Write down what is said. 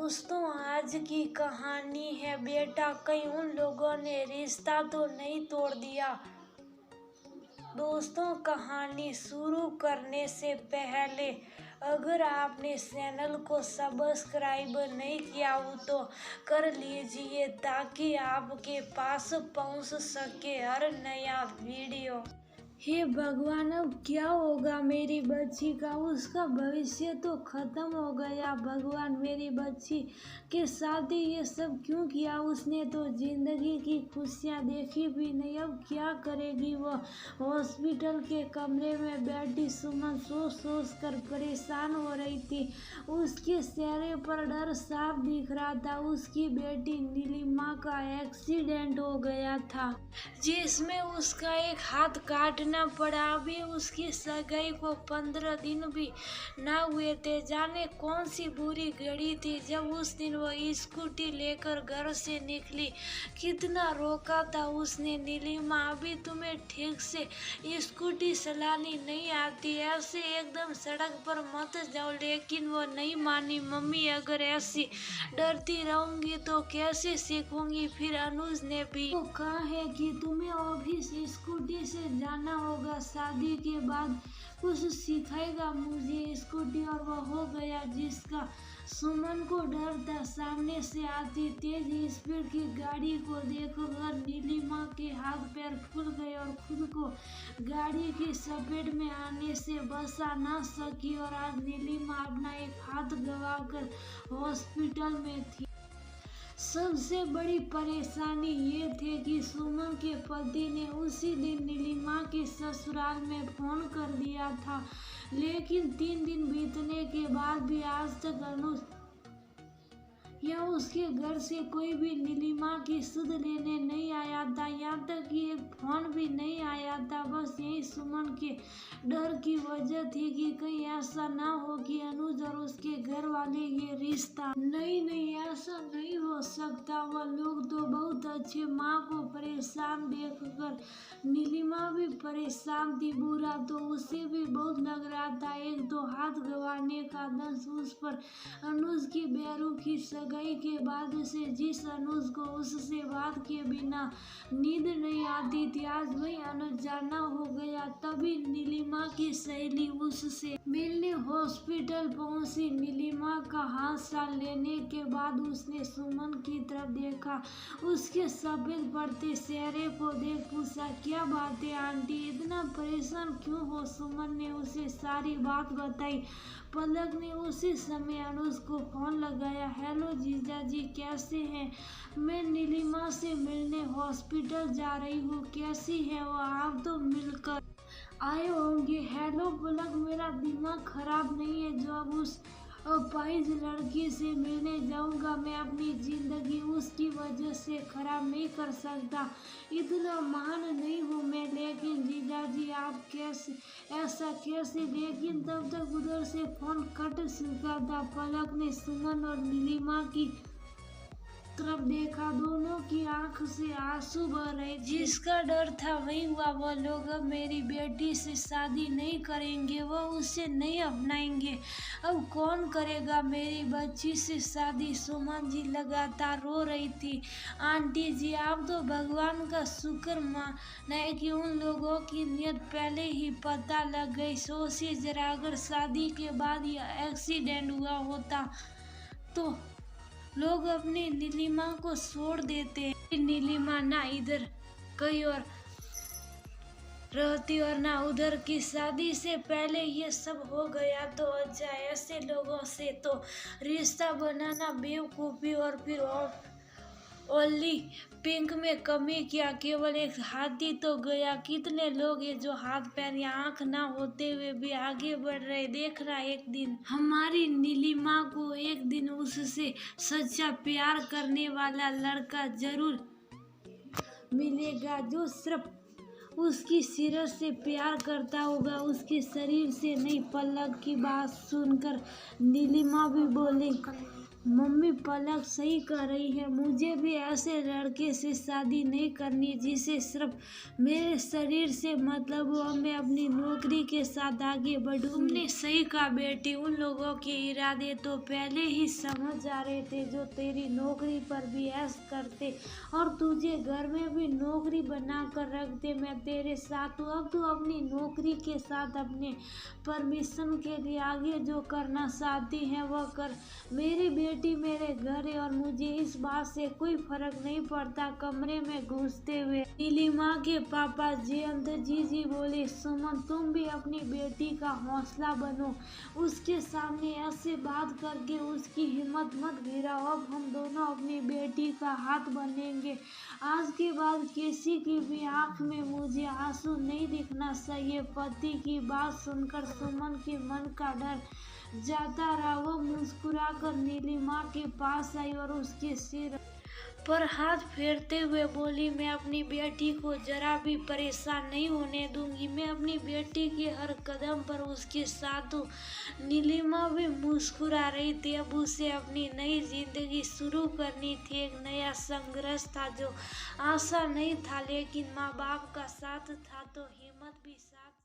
दोस्तों, आज की कहानी है बेटा कहीं उन लोगों ने रिश्ता तो नहीं तोड़ दिया। दोस्तों, कहानी शुरू करने से पहले अगर आपने चैनल को सब्सक्राइब नहीं किया हो तो कर लीजिए ताकि आपके पास पहुंच सके हर नया वीडियो। हे भगवान, अब क्या होगा मेरी बच्ची का? उसका भविष्य तो खत्म हो गया। भगवान, मेरी बच्ची के साथ ही ये सब क्यों किया? उसने तो जिंदगी की खुशियाँ देखी भी नहीं, अब क्या करेगी वो? हॉस्पिटल के कमरे में बैठी सुमन सोच कर परेशान हो रही थी। उसके चेहरे पर डर साफ दिख रहा था। उसकी बेटी नीलिमा का एक्सीडेंट हो गया था जिसमें उसका एक हाथ काटना पड़ा। अभी उसकी सगाई को 15 दिन भी ना हुए थे। जाने कौन सी बुरी घड़ी थी जब उस दिन वो स्कूटी लेकर घर से निकली। कितना रोका था उसने, नीलिमा अभी तुम्हें ठीक से स्कूटी चलानी नहीं आती, ऐसे एकदम सड़क पर मत जाओ। लेकिन वो नहीं मानी। मम्मी, अगर ऐसी डरती रहूंगी तो कैसे सीखूंगी? फिर अनुज ने भी तो कहा है कि तुम्हें ऑफिस स्कूटी से जाना होगा। शादी के बाद कुछ सिखाएगा मुझे स्कूटी। और वह हो गया जिसका सुमन को डर था। सामने से आती तेज स्पीड की गाड़ी को देखकर नीलिमा के हाथ पैर फूल गए और खुद को गाड़ी की चपेट में आने से बचा ना सकी। और आज नीलिमा अपना एक हाथ गंवाकर हॉस्पिटल में थी। सबसे बड़ी परेशानी ये थी कि सुमन के पति ने उसी दिन नीलिमा के ससुराल में फोन कर दिया था। लेकिन 3 दिन बीतने के बाद भी आज तक अनुज या उसके घर से कोई भी नीलिमा की सुध लेने नहीं आया था। यहाँ तक कि एक फोन भी नहीं आया था। बस यही सुमन के डर की वजह थी कि कहीं ऐसा ना हो कि अनुज और उसके घर वाले ये रिश्ता नहीं, ऐसा नहीं हो सकता। वह लोग तो बहुत अच्छे। माँ को परेशान देखकर नीलिमा भी परेशान थी। बुरा तो उसे भी बहुत लग रहा था। एक तो हाथ गंवाने का दंश उस पर, अनुज की बेरू की सगाई के बाद से जिस अनुज को उससे बात किए बिना नींद नहीं आती थी, आज वही अनुज जाना हो गया। तभी नीलिमा की सहेली उससे मिलने हॉस्पिटल पहुंची। नीलिमा का हाथ साल लेने के बाद उसने सुमन की तरफ देखा। उसके सफेद पड़ते चेहरे को देख पूछा, क्या बात है आंटी, इतना परेशान क्यों हो? सुमन ने उसे सारी बात बताई। पलक ने उसी समय अनुज को फोन लगाया। हेलो जीजा जी, कैसे हैं? मैं नीलिमा से मिलने हॉस्पिटल जा रही हूँ। कैसी है वो? आप तो मिलकर आए होंगे। हेलो पलक, मेरा दिमाग खराब नहीं है जो अब उस अपाहिज लड़की से मिलने जाऊंगा। मैं अपनी जिंदगी उसकी वजह से खराब नहीं कर सकता, इतना महान नहीं हूँ मैं। लेकिन जीजा जी, आप कैसे ऐसा कैसे? लेकिन तब तक उधर से फोन कट चुका था। पलक ने सुमन और नीलिमा की तरफ देखा। दोनों की आंख से आंसू बह रहे। जिसका डर था वही हुआ। वह लोग अब मेरी बेटी से शादी नहीं करेंगे, वह उसे नहीं अपनाएंगे। अब कौन करेगा मेरी बच्ची से शादी? सुमन जी लगातार रो रही थी। आंटी जी, आप तो भगवान का शुक्र माने कि उन लोगों की नीयत पहले ही पता लग गई। सोचिए जरा, अगर शादी के बाद यह एक्सीडेंट हुआ होता तो लोग अपनी नीलिमा को छोड़ देते। नीलिमा ना इधर कहीं और रहती और ना उधर की। शादी से पहले ये सब हो गया तो अच्छा। ऐसे लोगों से तो रिश्ता बनाना बेवकूफ़ी। और फिर ओनली पिंक में कमी क्या? केवल एक हाथी तो गया। कितने लोग हैं जो हाथ पैर या आँख ना होते हुए भी आगे बढ़ रहे। देखना, एक दिन हमारी नीलिमा को एक दिन उससे सच्चा प्यार करने वाला लड़का जरूर मिलेगा जो सिर्फ उसकी सीरत से प्यार करता होगा, उसके शरीर से नहीं। पलक की बात सुनकर नीलिमा भी बोली, मम्मी पलक सही कह रही है, मुझे भी ऐसे लड़के से शादी नहीं करनी जिसे सिर्फ मेरे शरीर से मतलब हो। मैं अपनी नौकरी के साथ आगे बढ़ूंगी। तुमने सही कहा बेटी, उन लोगों के इरादे तो पहले ही समझ जा रहे थे जो तेरी नौकरी पर भी ऐश करते और तुझे घर में भी नौकरी बना कर रखते। मैं तेरे साथ हूँ, अब तू अपनी नौकरी के साथ अपने परमिशन के लिए आगे जो करना चाहती है वह कर। मेरी बेटी मेरे घर है और मुझे इस बात से कोई फर्क नहीं पड़ता। कमरे में घुसते हुए नीलिमा के पापा जयंत जी बोले, सुमन तुम भी अपनी बेटी का हौसला बनो, उसके सामने ऐसे बात करके उसकी हिम्मत मत गिराओ। अब हम दोनों अपनी बेटी का हाथ बनेंगे। आज के बाद किसी की भी आंख में मुझे आंसू नहीं दिखना चाहिए। पति की बात सुनकर सुमन के मन का डर जाता रहा। वो मुस्कुराकर नीलिमा के पास आई और उसके सिर पर हाथ फेरते हुए बोली, मैं अपनी बेटी को जरा भी परेशान नहीं होने दूंगी। मैं अपनी बेटी के हर कदम पर उसके साथ हूँ। नीलिमा भी मुस्कुरा रही थी। अब उसे अपनी नई जिंदगी शुरू करनी थी। एक नया संघर्ष था जो आशा नहीं था, लेकिन माँ बाप का साथ था तो हिम्मत भी साथ